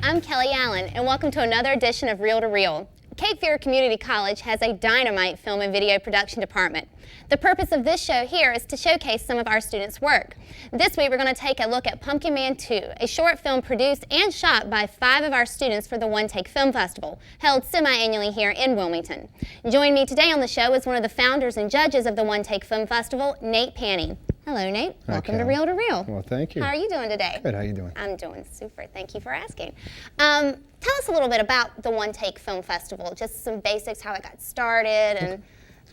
I'm Kelly Allen, and welcome to another edition of Reel to Reel. Cape Fear Community College has a dynamite film and video production department. The purpose of this show here is to showcase some of our students' work. This week we're going to take a look at Pumpkin Man 2, a short film produced and shot by 5 of our students for the One Take Film Festival, held semi-annually here in Wilmington. Joining me today on the show is one of the founders and judges of the One Take Film Festival, Nate Panning. Hello, Nate. Welcome to Reel to Reel. Well, thank you. How are you doing today? Good. How are you doing? I'm doing super. Thank you for asking. Tell us a little bit about the One Take Film Festival, just some basics, how it got started and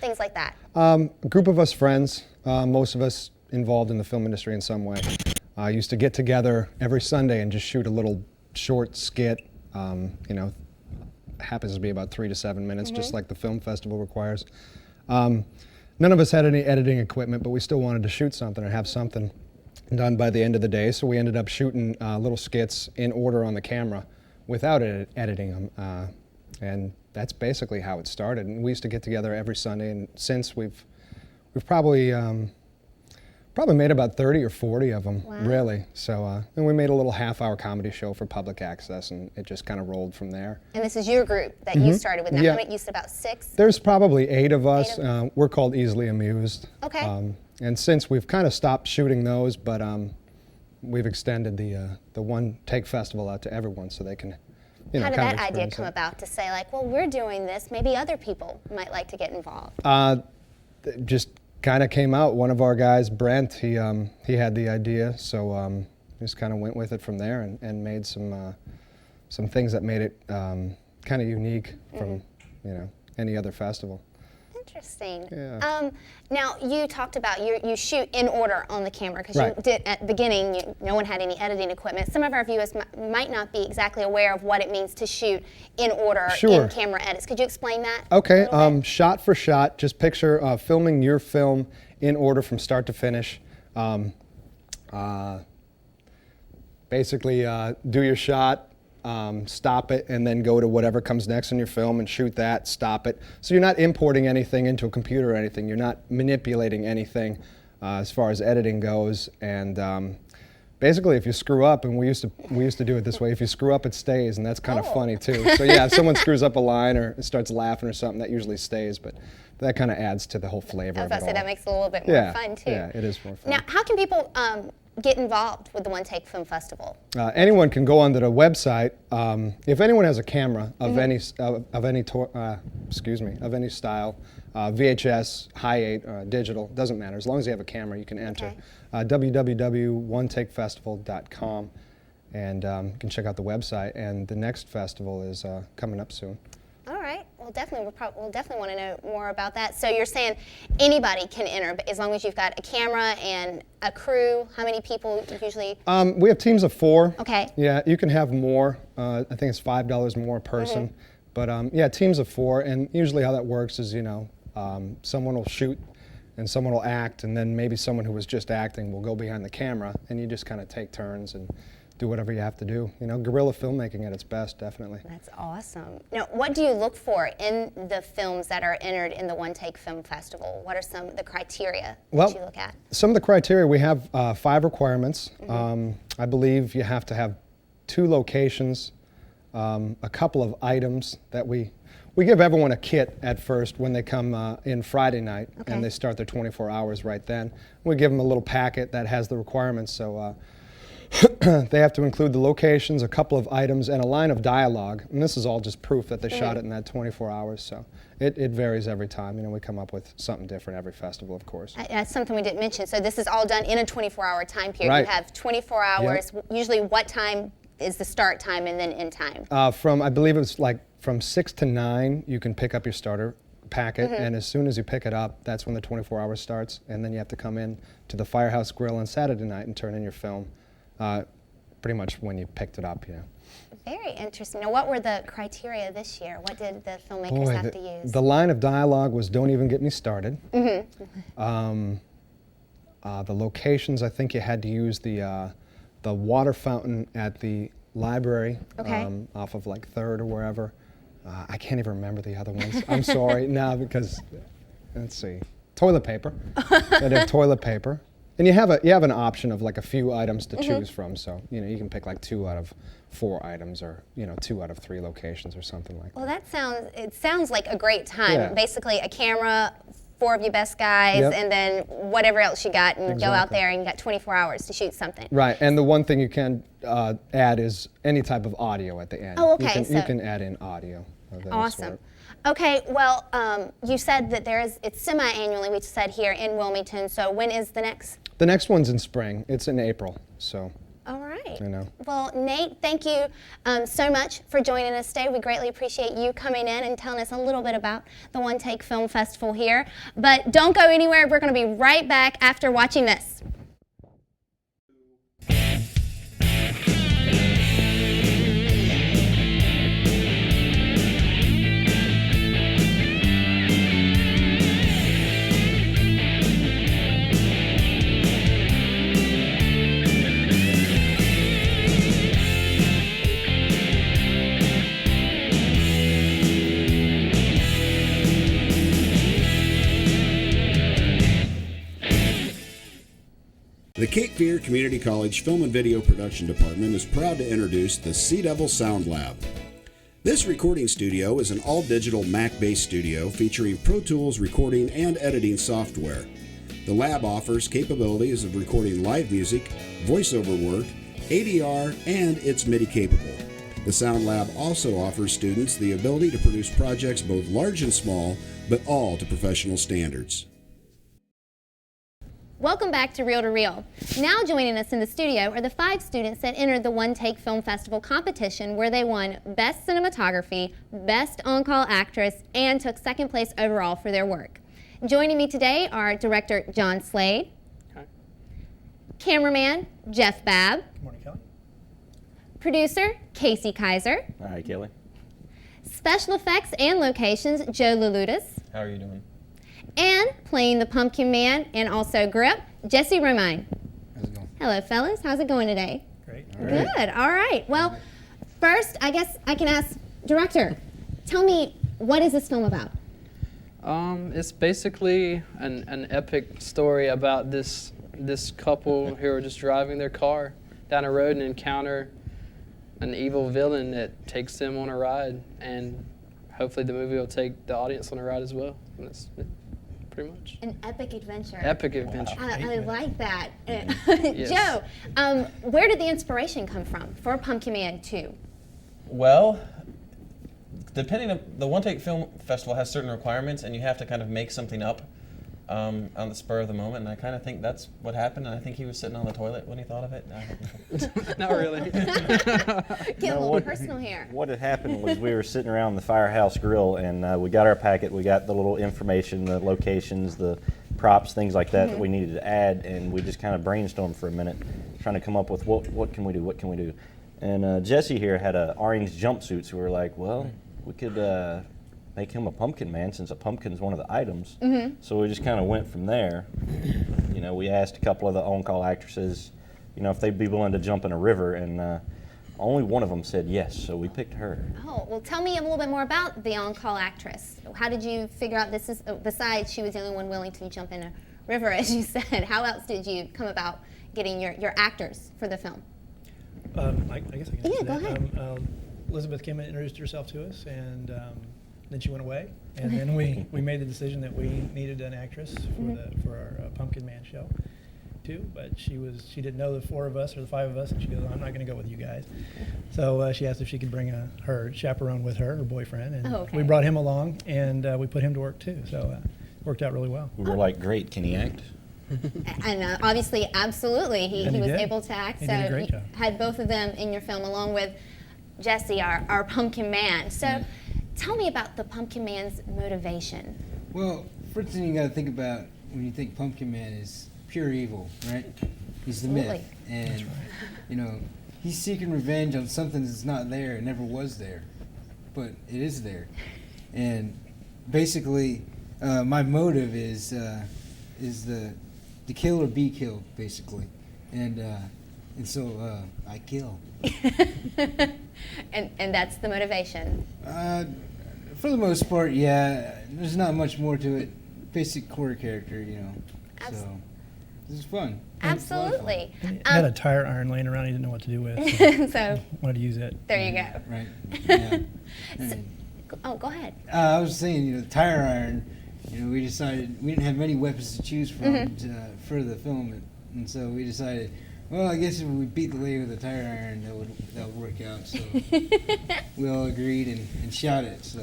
things like that. A group of us friends, most of us involved in the film industry in some way, used to get together every Sunday and just shoot a little short skit, happens to be about 3 to 7 minutes, just like the film festival requires. None of us had any editing equipment, but we still wanted to shoot something and have something done by the end of the day, so we ended up shooting little skits in order on the camera without editing them, and that's basically how it started. And we used to get together every Sunday, and since we've probably made about 30 or 40 of them, really. So, and we made a little half-hour comedy show for public access, and it just kind of rolled from there. And this is your group that you started with. Now, Yeah. how many? You said about 6? There's probably 8 of us. We're called Easily Amused. Okay. And since we've kind of stopped shooting those, but we've extended the One Take Festival out to everyone so they can, How did kind of that idea experience come it. about to say, like, well, we're doing this, maybe other people might like to get involved? Just kind of came out. One of our guys, Brent, he had the idea, so just kind of went with it from there and made some things that made it kind of unique from any other festival. Interesting. Yeah. Now, you talked about you shoot in order on the camera because you did at the beginning. No one had any editing equipment. Some of our viewers might not be exactly aware of what it means to shoot in order in camera edits. Could you explain that? Okay. Shot for shot. Just picture filming your film in order from start to finish. Basically, do your shot. Stop it, and then go to whatever comes next in your film and shoot that, stop it. So you're not importing anything into a computer or anything. You're not manipulating anything as far as editing goes. And basically, if you screw up, and we used to do it this way, if you screw up, it stays, and that's kind of funny too. So yeah, if someone screws up a line or starts laughing or something, that usually stays, but that kind of adds to the whole flavor of it all. I was about to say, that makes it a little bit more fun too. Yeah, it is more fun. Now, how can people get involved with the One Take Film Festival? Anyone can go onto the website. If anyone has a camera of any style, VHS, Hi8, digital, doesn't matter. As long as you have a camera, you can enter www.onetakefestival.com, and you can check out the website. And the next festival is coming up soon. All right. Well, definitely, we'll definitely want to know more about that. So you're saying anybody can enter, but as long as you've got a camera and a crew. How many people usually? We have teams of 4. Okay. Yeah, you can have more. I think it's $5 more a person. But yeah, teams of 4, and usually how that works is, someone will shoot and someone will act, and then maybe someone who was just acting will go behind the camera, and you just kind of take turns and do whatever you have to do. Guerrilla filmmaking at its best, definitely. That's awesome. Now, what do you look for in the films that are entered in the One Take Film Festival? What are some of the criteria that you look at? Some of the criteria, we have 5 requirements. I believe you have to have 2 locations, a couple of items that we give everyone a kit at first when they come in Friday night, and they start their 24 hours right then. We give them a little packet that has the requirements, so they have to include the locations, a couple of items, and a line of dialogue. And this is all just proof that they shot it in that 24 hours. So it varies every time. We come up with something different every festival, of course. That's something we didn't mention. So this is all done in a 24-hour time period. Right. You have 24 hours. Yep. Usually, what time is the start time and then end time? I believe it's like from 6 to 9, you can pick up your starter packet, and as soon as you pick it up, that's when the 24 hours starts, and then you have to come in to the Firehouse Grill on Saturday night and turn in your film. Pretty much when you picked it up, Very interesting. Now, what were the criteria this year? What did the filmmakers have to use? The line of dialogue was "Don't even get me started." The locations, I think you had to use the water fountain at the library off of like 3rd or wherever. I can't even remember the other ones. I'm sorry now because let's see, toilet paper. They had toilet paper. And you have an option of like a few items to choose from. So you can pick like 2 out of 4 items, or 2 out of 3 locations, or something like that. Well, it sounds like a great time. Yeah. Basically, a camera, 4 of you best guys, Yep. and then whatever else you got, and go out Exactly. there and you got 24 hours to shoot something. Right, and the one thing you can add is any type of audio at the end. Oh, okay, You so- can add in audio of any Awesome. sort. Okay, well, you said that it's semi-annually, we said here in Wilmington, so when is the next? The next one's in spring. It's in April, so. All right. know. Well, Nate, thank you so much for joining us today. We greatly appreciate you coming in and telling us a little bit about the One Take Film Festival here. But don't go anywhere. We're going to be right back after watching this. The Cape Fear Community College Film and Video Production Department is proud to introduce the Sea Devil Sound Lab. This recording studio is an all-digital Mac-based studio featuring Pro Tools recording and editing software. The lab offers capabilities of recording live music, voiceover work, ADR, and it's MIDI capable. The Sound Lab also offers students the ability to produce projects both large and small, but all to professional standards. Welcome back to Reel to Reel. Now joining us in the studio are the 5 students that entered the One Take Film Festival competition, where they won Best Cinematography, Best On-Call Actress, and took 2nd place overall for their work. Joining me today are Director John Slade, Hi. Cameraman Jeff Babb, Good morning, Kelly. Producer Casey Kaiser, Hi, Kelly. Special Effects and Locations Joe Laludis, How are you doing? and playing the Pumpkin Man and also Grip, Jesse Romine. How's it going? Hello, fellas. How's it going today? Great. Good. All right. Well, first, I guess I can ask Director, tell me, what is this film about? It's basically an epic story about this couple who are just driving their car down a road and encounter an evil villain that takes them on a ride, and hopefully the movie will take the audience on a ride as well. And that's it, pretty much. An epic adventure. Epic adventure. I like that. Yes. Joe, where did the inspiration come from for Pumpkin Man 2? Well, depending on the One Take Film Festival has certain requirements, and you have to kind of make something up on the spur of the moment. And I kind of think that's what happened. And I think he was sitting on the toilet when he thought of it. I don't know. Not really. Get a little personal here. What had happened was we were sitting around the Firehouse Grill, and we got our packet. We got the little information, the locations, the props, things like that that we needed to add, and we just kind of brainstormed for a minute, trying to come up with what can we do, what can we do. And Jesse here had an orange jumpsuit, so we were like, well, we could make him a pumpkin man, since a pumpkin's one of the items. So we just kind of went from there. You know, we asked a couple of the on-call actresses, you know, if they'd be willing to jump in a river, and only one of them said yes, so we picked her. Oh, well, tell me a little bit more about the on-call actress. How did you figure out this is, besides she was the only one willing to jump in a river, as you said, how else did you come about getting your actors for the film? I guess I can Yeah, answer go that. ahead. Elizabeth came and introduced herself to us, and then she went away. And then we made the decision that we needed an actress for our Pumpkin Man show, too. But she didn't know the 4 of us or the 5 of us, and she goes, I'm not going to go with you guys. So she asked if she could bring her chaperone with her boyfriend, and Oh, okay. we brought him along, and we put him to work too. So it worked out really well. We were like, great, can he act? And obviously, absolutely, he And he was did. able to act. He so did a great you job. had both of them in your film, along with Jesse, our Pumpkin Man. So tell me about the Pumpkin Man's motivation. Well, first thing you got to think about when you think Pumpkin Man is pure evil, right? He's the Absolutely. myth, and you know he's seeking revenge on something that's not there, and never was there, but it is there. And basically, my motive is to kill or be killed, basically, and so I kill. and that's the motivation. For the most part, yeah. There's not much more to it. Basic core character, you know. So, This is fun. It's a lot of fun. Absolutely. I had a tire iron laying around he didn't know what to do with. So Wanted to use it. there you go. Right. Yeah. And, Oh, go ahead. I was saying, the tire iron. We decided we didn't have many weapons to choose from for the film, and so we decided, well, I guess if we beat the lady with a tire iron, that would work out. So we all agreed and shot it. So.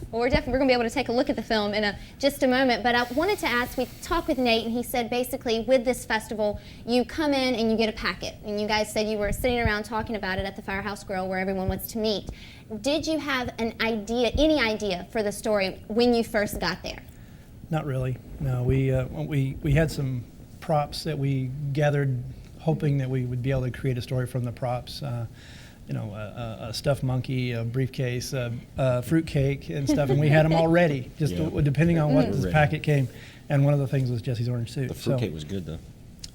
Well, we're going to be able to take a look at the film in just a moment, but I wanted to ask, we talked with Nate, and he said basically with this festival, you come in and you get a packet, and you guys said you were sitting around talking about it at the Firehouse Grill where everyone wants to meet. Did you have any idea for the story when you first got there? Not really. No, we had some props that we gathered, hoping that we would be able to create a story from the props. A stuffed monkey, a briefcase, a fruitcake, and stuff, and we had them all ready, just depending on what this packet came. And one of the things was Jesse's orange suit. The fruitcake was good though.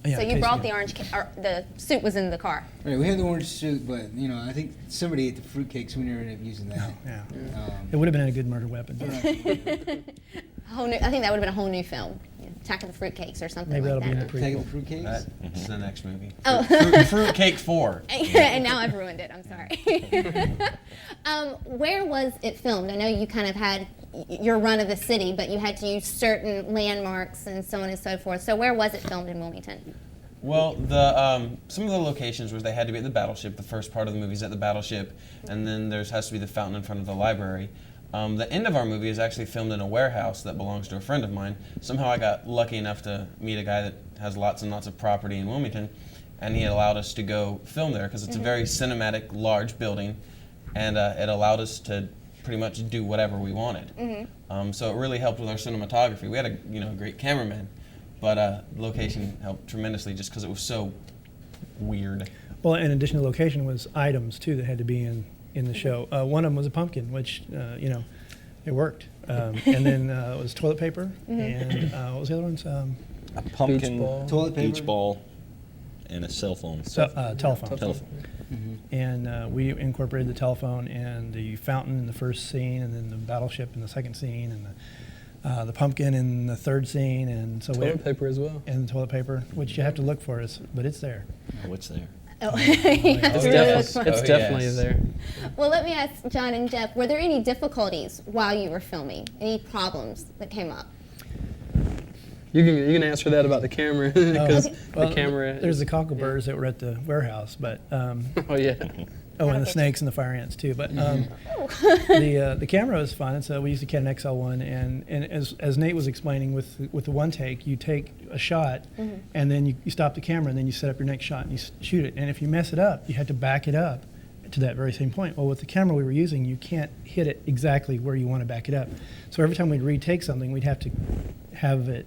Yeah, So it you tasted brought good. the orange, or the suit was in the car. Right, we had the orange suit, but I think somebody ate the fruitcake, so we never ended up using that. Yeah. Um, It would have been a good murder weapon. I think that would have been a whole new film, Attack of the Fruitcakes or something Maybe like that'll be that. in the Take prequel. the fruitcakes. That's the next movie. Oh. Fruitcake 4. And now I've ruined it. I'm sorry. Where was it filmed? I know you kind of had your run of the city, but you had to use certain landmarks and so on and so forth. So where was it filmed in Wilmington? Well, some of the locations was they had to be at the Battleship. The first part of the movie is at the Battleship, and then there has to be the fountain in front of the library. The end of our movie is actually filmed in a warehouse that belongs to a friend of mine. Somehow I got lucky enough to meet a guy that has lots and lots of property in Wilmington, and he allowed us to go film there because it's a very cinematic, large building, and it allowed us to pretty much do whatever we wanted. So it really helped with our cinematography. We had a great cameraman, but location helped tremendously just because it was so weird. Well, in addition to location was items too that had to be in the show. One of them was a pumpkin, which it worked. And then it was toilet paper, and what was the other ones? A pumpkin, ball. Toilet paper. beach ball, and a cell phone. Telephone. Telephone. And we incorporated the telephone and the fountain in the first scene, and then the battleship in the second scene, and the pumpkin in the third scene, and so Toilet paper as well. and the toilet paper, which you have to look for, but it's there. Oh, it's there. Oh, you have It's, to really look for it. definitely yes. there. Well, let me ask John and Jeff, were there any difficulties while you were filming? Any problems that came up? You can answer that about the camera because Well, the camera. There's the cockleburs that were at the warehouse, but Oh yeah. and the snakes and the fire ants too. But the camera was fun. So we used a Canon XL1, and as Nate was explaining with the one take, you take a shot, and then you stop the camera, and then you set up your next shot and you shoot it. And if you mess it up, you have to back it up to that very same point. Well, with the camera we were using, you can't hit it exactly where you want to back it up. So every time we'd retake something, we'd have to have it.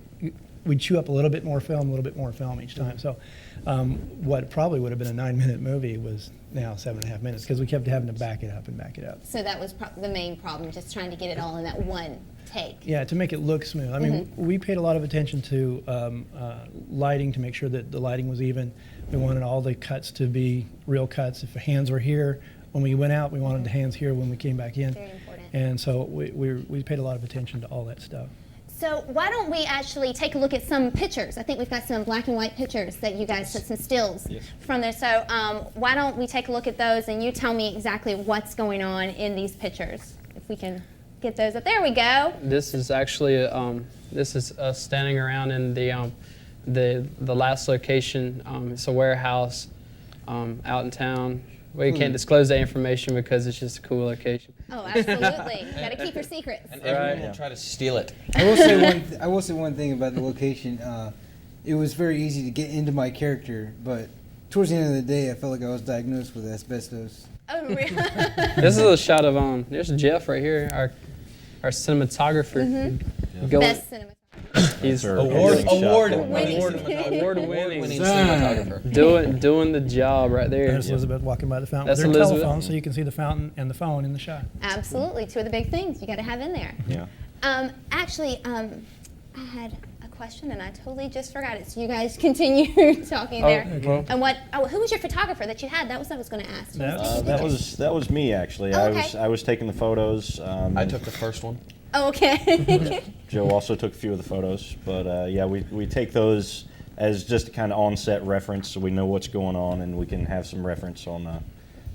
We'd chew up a little bit more film each time. So what probably would have been a 9-minute movie was now 7.5 minutes because we kept having to back it up and back it up. So that was the main problem, just trying to get it all in that one take. Yeah, to make it look smooth. I mean, we paid a lot of attention to lighting to make sure that the lighting was even. We wanted all the cuts to be real cuts. If the hands were here when we went out, we wanted the hands here when we came back in. Very important. And so we paid a lot of attention to all that stuff. So why don't we actually take a look at some pictures? I think we've got some black and white pictures that you guys took some stills from there. So why don't we take a look at those and you tell me exactly what's going on in these pictures. If we can get those up. There we go. This is actually this is us standing around in the last location. It's a warehouse out in town. We can't disclose that information because it's just a cool location. Oh, absolutely. Got to keep your secrets. And everyone will try to steal it. I will say one thing about the location. It was very easy to get into my character, but towards the end of the day, I felt like I was diagnosed with asbestos. Oh, really? This is a shot of there's Jeff right here, our cinematographer. Going- Best cinema. He's Award-winning award-winning cinematographer. doing the job right there. There's Elizabeth walking by the fountain That's with her Elizabeth. telephone, so you can see the fountain and the phone in the shot. Absolutely. Two of the big things you got to have in there. Yeah. Actually, I had a question and I totally just forgot it. So you guys continue talking there. well. And who was your photographer that you had? That was what I was going to ask. Who was taking pictures? That was me actually. Oh, okay. I was taking the photos. I took the first one. Oh, okay. Joe also took a few of the photos, but yeah, we take those as just a kind of on-set reference, so we know what's going on, and we can have some reference on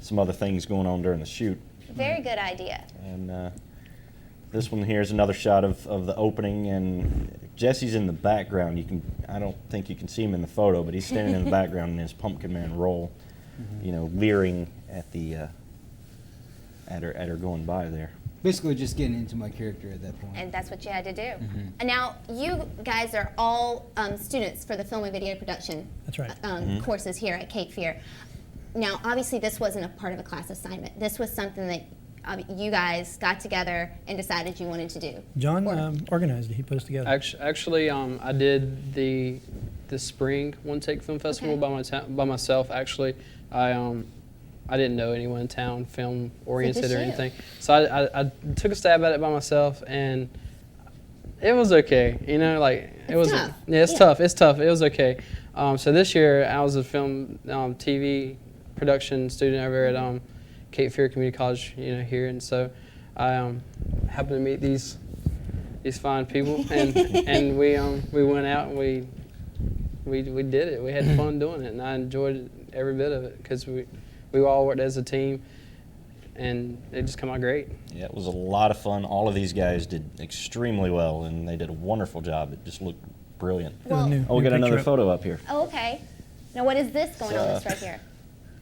some other things going on during the shoot. Very good idea. And this one here is another shot of the opening, and Jesse's in the background. I don't think you can see him in the photo, but he's standing in the background in his Pumpkin Man role, leering at the at her going by there. Basically, just getting into my character at that point. And that's what you had to do. And now, you guys are all students for the film and video production That's right. courses here at Cape Fear. Now, obviously, this wasn't a part of a class assignment. This was something that you guys got together and decided you wanted to do. John organized it. He put us together. Actually, I did the spring One Take Film Festival by myself. Actually, I didn't know anyone in town, film oriented just or you. anything. So I took a stab at it by myself, and it was okay. It was tough. Yeah, it's tough. It's tough. It was okay. So this year I was a film TV production student over at Cape Fear Community College, here, and so I happened to meet these fine people, and we went out and we did it. We had fun doing it, and I enjoyed every bit of it because we all worked as a team, and it just came out great. Yeah, it was a lot of fun. All of these guys did extremely well, and they did a wonderful job. It just looked brilliant. Well, New Oh, we got picture another up. photo up here. Oh, okay. Now, what is this going on this right here?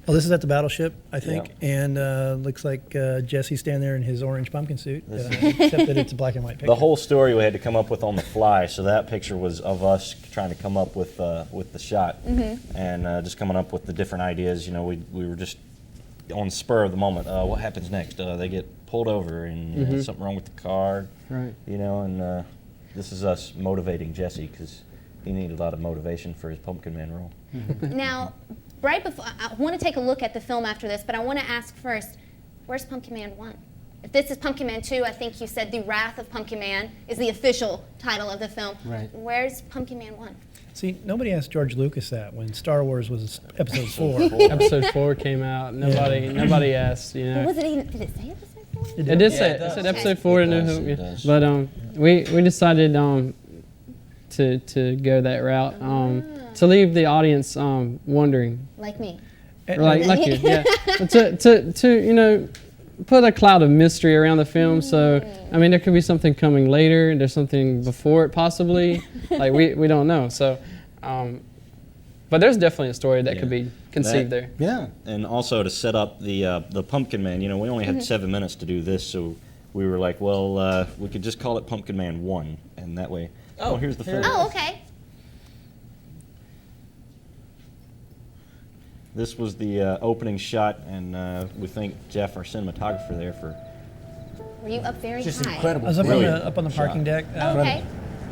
Well, this is at the battleship, I think, and looks like Jesse's standing there in his orange pumpkin suit, except that it's a black and white picture. The whole story we had to come up with on the fly, so that picture was of us trying to come up with the shot, and just coming up with the different ideas. We were just on the spur of the moment. What happens next? They get pulled over, and something wrong with the car. Right. And this is us motivating Jesse because he needed a lot of motivation for his Pumpkin Man role. Now, right before, I want to take a look at the film after this, but I want to ask first, where's Pumpkin Man 1? If this is Pumpkin Man 2, I think you said The Wrath of Pumpkin Man is the official title of the film. Right. Where's Pumpkin Man 1? See, nobody asked George Lucas that when Star Wars was Episode 4. Episode 4 came out. Nobody asked. Was it even, did it say Episode 4? It did say it it. It does. said Okay. Episode 4 in New does, Hope. it Yeah. does. But we decided to go that route to leave the audience wondering, Like me. or like you, yeah, to put a cloud of mystery around the film. So I mean, there could be something coming later. There's something before it possibly. Like we don't know. So, but there's definitely a story that could be conceived there. Yeah. And also to set up the Pumpkin Man, we only had 7 minutes to do this, so we were like, well, we could just call it Pumpkin Man 1, and that way. Oh, here's the film. Oh, okay. This was the opening shot, and we thank Jeff, our cinematographer, there for. Were you up very Just high? incredible. I was Brilliant up on the parking deck. Oh, okay.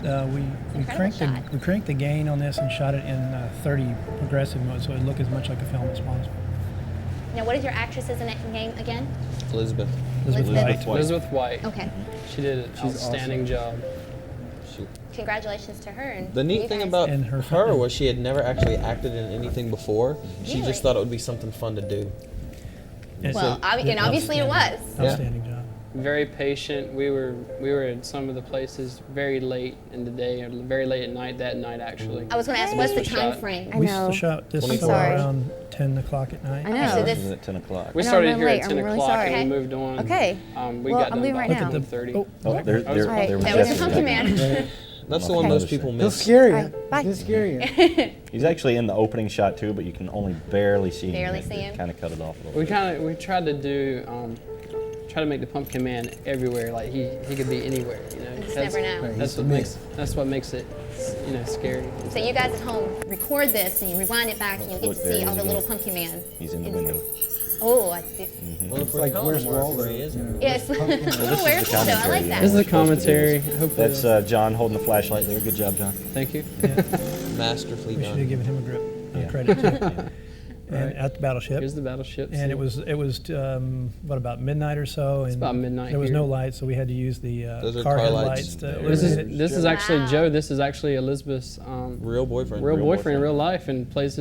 We Incredible shot. cranked the gain on this and shot it in 30 progressive mode, so it looked as much like a film as possible. Now, what is your actress's name again? Elizabeth. Elizabeth. Elizabeth White. Okay. She did an outstanding job. Congratulations to her. And The you neat thing guys. about And her her friend. was she had never actually acted in anything before. She Really? just thought it would be something fun to do. Well, and obviously it was. Outstanding job. Very patient. We were at some of the places very late in the day, or very late at night. That night, actually. I was going to ask, what's the Shot. time frame? I We know. shot this I'm sorry. around 10 o'clock at night. I Okay, know. so This is this, at 10 o'clock. We I know, started I'm here late. at 10 I'm really o'clock sorry. and we moved on. Okay. We Well, got I'm done leaving by right now. 10:30. Oh, Oh, there I was right. was that was your Jesse. Pumpkin Man. That's the one Okay. most people He'll miss. scare you. Alright, bye. He'll scare you. He's actually in the opening shot too, but you can only barely see him. Barely see him. Kind of cut it off a little bit. We tried to do try to make the Pumpkin Man everywhere. Like he could be anywhere. You just never know. Right, That's he's what makes it scary. So you guys at home record this and you rewind it back and you get Look, to there see he all is the again. little Pumpkin Man. He's in the window. Oh, I see. Well, if It's we're like telling Where's them where Waldo? he is, Yes. Pumpkin Man. Oh, where's Waldo? I like that. This is the We're supposed to do commentary. this. Hopefully, That's John holding the flashlight there. Good job, John. thank you. masterfully We should have done. given him a grip Yeah. credit too. And Right. at the battleship. Here's the battleship. And it was what, about midnight or so? And about midnight There was here. no lights, so we had to use the Those are car car headlights lights. to This This illuminate is it. actually Wow. Joe. This is actually Elizabeth's Real boyfriend. real boyfriend in real life, and plays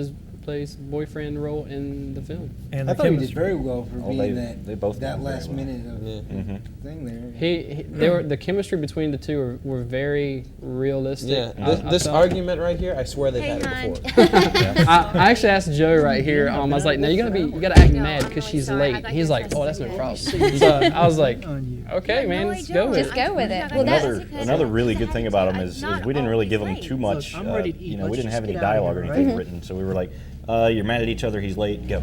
plays boyfriend role in the film. And I the thought he did chemistry. very well for Oh, being they both that did very last well. minute of Yeah. thing there. They were the chemistry between the two were very realistic. Yeah, I this felt. argument right here, I swear they've had it before. I actually asked Joe right here. I was like, "No, you gotta act mad because she's late." He's like, "Oh, that's no problem." So I was like, "Okay, man, let's go with Just it." go with it. Well, that's Another really good thing about him is we didn't really give him too much. I'm ready to eat. You know, Let's we didn't just have any get out of dialogue or here, anything right? written, so we were like, "You're mad at each other. He's late. Go,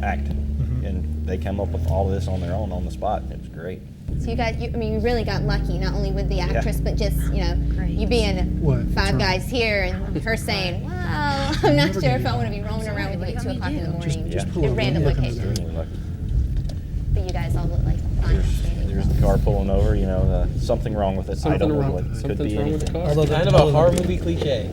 act." And they came up with all of this on their own on the spot. It was great. So you really got lucky, not only with the actress, but just, you being What? five guys here and her saying, well, I'm not sure if I want to be roaming around with you at 2 o'clock in the morning Just pull in over. random Look under locations. Extremely lucky. But you guys all look like fine standing. There's the car pulling over. You know, something wrong with it. I Something don't know wrong. what. Could Something's be wrong with the anything. car. Although Kind of a horror movie cliche.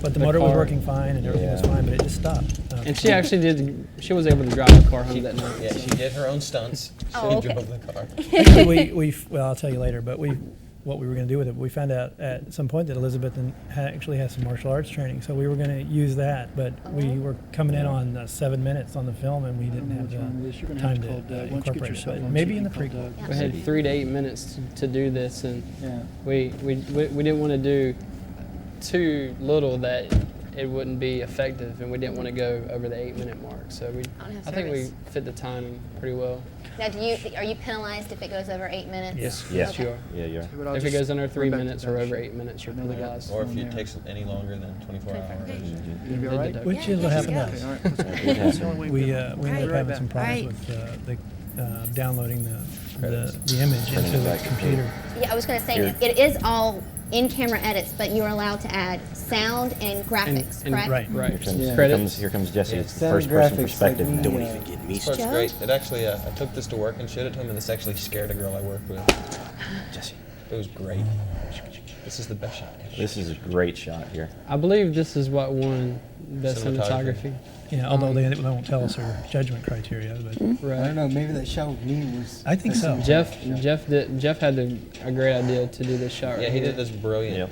But the The motor was car. working fine and everything was Yeah. fine, but it just stopped. And she actually did. She was able to drive the car home that night. Yeah, she did her own stunts. She Oh, okay. drove the car. Actually, well, I'll tell you later, but what we were going to do with it, we found out at some point that Elizabeth actually has some martial arts training, so we were going to use that, but we were coming in on 7 minutes on the film, and we didn't have the time to incorporate it. But maybe in the prequel. We had 3 to 8 minutes to do this, and Yeah. we didn't want to do too little that it wouldn't be effective, and we didn't want to go over the 8-minute mark. So have I think we service. fit the timing pretty well. Now, are you penalized if it goes over 8 minutes? Yes, Yes. you are. Yeah, yeah. If it goes under 3 minutes or over 8 minutes, you're penalized. Or if it takes any longer than 24 hours. They did that. Which is what happened to us. It happened. We ended up having some problems with downloading the image into the back to computer. Yeah, I was going to say, Here. it is all in-camera edits, but you are allowed to add sound and graphics, correct? Right. Right. Here comes Jesse. It's the Sound first person graphics perspective. like me, Don't uh, even get me This part's Joe? great. It actually, I took this to work and showed it to him, and this actually scared a girl I worked with. Jesse. It was great. This is the best shot. This is a great shot here. I believe this is what won Best Cinematography. Cinematography. Yeah, although they won't tell us our judgment criteria, but I don't Right. know. Maybe that shot with me was. I think so. Jeff had a great idea to do this shot. Yeah, right he here. did this brilliant. Yep.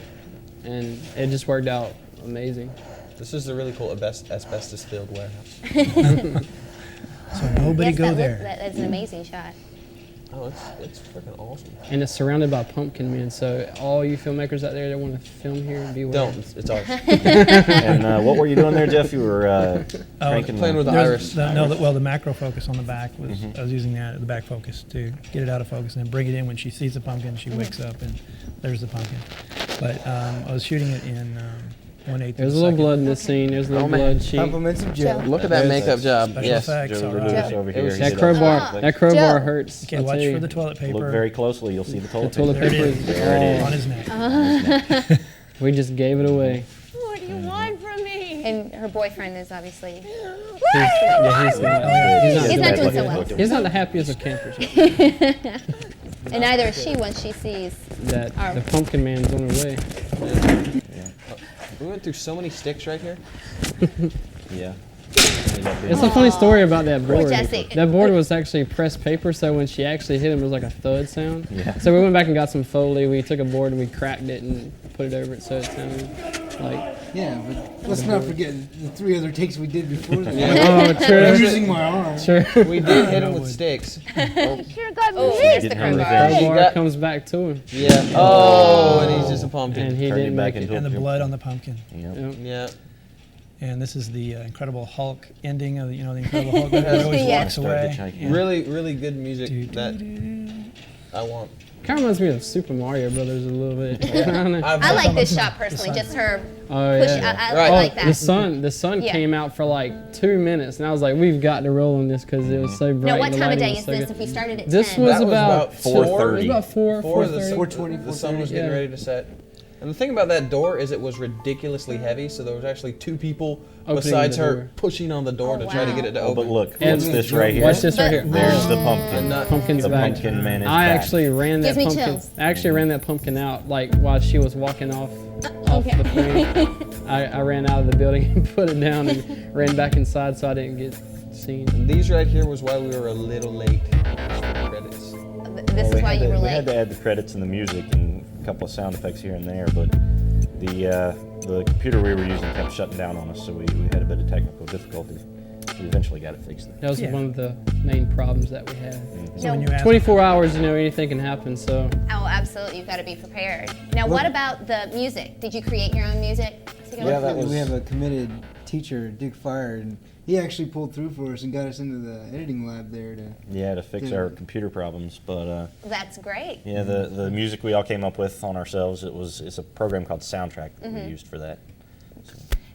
And it just worked out amazing. This is the really cool asbestos-filled warehouse. So nobody Yes, go there. That's an amazing shot. Oh, it's freaking awesome. And it's surrounded by pumpkin men, so all you filmmakers out there that want to film here, beware. Don't. It's ours. And what were you doing there, Jeff? You were cranking Playing with the There's iris. well, the macro focus on the back was I was using the back focus to get it out of focus and then bring it in when she sees the pumpkin. She wakes up and there's the pumpkin. But I was shooting it in 1/8. There's a little blood in this scene. There's a little blood. She, Compliments of Joe. Look at that makeup job. Special Yes. effects. Joe all Reduce right. over here. was- He that did crowbar, that crowbar Joe. hurts. Okay, I watch tell you. for the toilet paper. Look very closely. You'll see the toilet toilet paper. There it paper is. is There it On is. his neck. We just gave it away. What do you want from me? And her boyfriend is obviously. He's not. He's not bad doing so look. well. He's not the happiest of campers. And neither is she once she sees. That Oh. the pumpkin man's on her way. We went through so many sticks right here. Yeah. It's a funny story about that Poor board. Jesse. That board was actually pressed paper, so when she actually hit him, it was like a thud sound. Yeah. So we went back and got some Foley. We took a board and we cracked it and put it over it so it sounded like. Yeah, but let's not forget the 3 other takes we did before that. Oh, I'm true. using my arm. Sure. We did hit him with sticks. Oh, there's the Didn't And the have anything. crowbar got- comes back to him, Yeah. Oh, and he's just a pumpkin. and he Turned didn't it back make it. into And the a blood on the pumpkin. Yep. Yep. Yeah. And this is the Incredible Hulk ending of the Incredible Hulk. Where he always Yeah. walks Start away. hitchhiking. Yeah. Really, really good music Do, that do, do. I want. Kind of reminds me of Super Mario Brothers a little bit. I don't know. I like this shot personally, just her Oh push. yeah. I Right. like The that. sun Yeah. came out for like 2 minutes, and I was like, "We've got to roll on this because it was so bright." Now, what and the time of lighting day was is so this? good. If we started at This 10. was That was about about 4:30. It was about 4:30. 4:20, The sun was 4:30. getting Yeah. ready to set. And the thing about that door is it was ridiculously heavy, so there was actually 2 people Opening besides the her door. pushing on the door Oh, to try to wow. get it to Oh, open. but look, And what's this right here? Watch this right here. There's the And pumpkin. not- Pumpkin's The back. pumpkin man is I back. actually ran that Gives me pumpkin. chills. I actually ran that pumpkin out like while she was walking off Okay. the frame. I ran out of the building and put it down and ran back inside so I didn't get seen. And these right here was why we were a little late. Credits. This is why you were We had late. to add the credits and the music and a couple of sound effects here and there, but The computer we were using kept shutting down on us, so we had a bit of technical difficulty. We eventually got it fixed. That was Yeah. one of the main problems that we had. So when you ask 24 hours, anything can happen. So Oh, absolutely. You've got to be prepared. Now, what about the music? Did you create your own music? Yeah, that was- We have a committed teacher, Dick Fire, and he actually pulled through for us and got us into the editing lab there to fix Yeah. our computer problems. But That's great. yeah, the music we all came up with on ourselves. It's a program called Soundtrack that we used for that.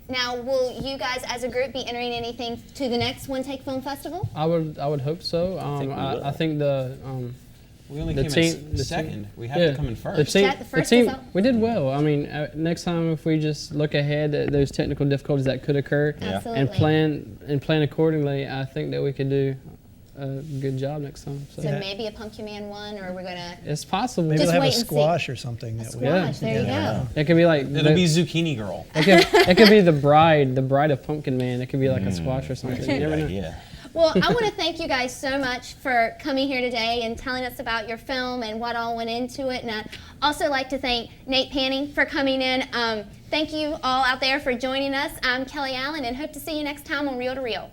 Now, will you guys as a group be entering anything to the next One Take Film Festival? I would hope so. think we will. I think the We only The came team- in the second. team- We have to come in the first. team, That the first team result? we did well. I mean, next time if we just look ahead at those technical difficulties that could occur Absolutely. and plan accordingly, I think that we could do a good job next time. So, So maybe a Pumpkin Man 1, or we're going to... it's possible. Maybe Just they'll have wait a and see. squash or something. That we Squash, there you Yeah. go. It could be like It'll be Zucchini Girl. it could be the bride of Pumpkin Man. It could be like a squash or something. You never know. Yeah. Well, I want to thank you guys so much for coming here today and telling us about your film and what all went into it. And I'd also like to thank Nate Panning for coming in. Thank you all out there for joining us. I'm Kelly Allen, and hope to see you next time on Reel to Reel.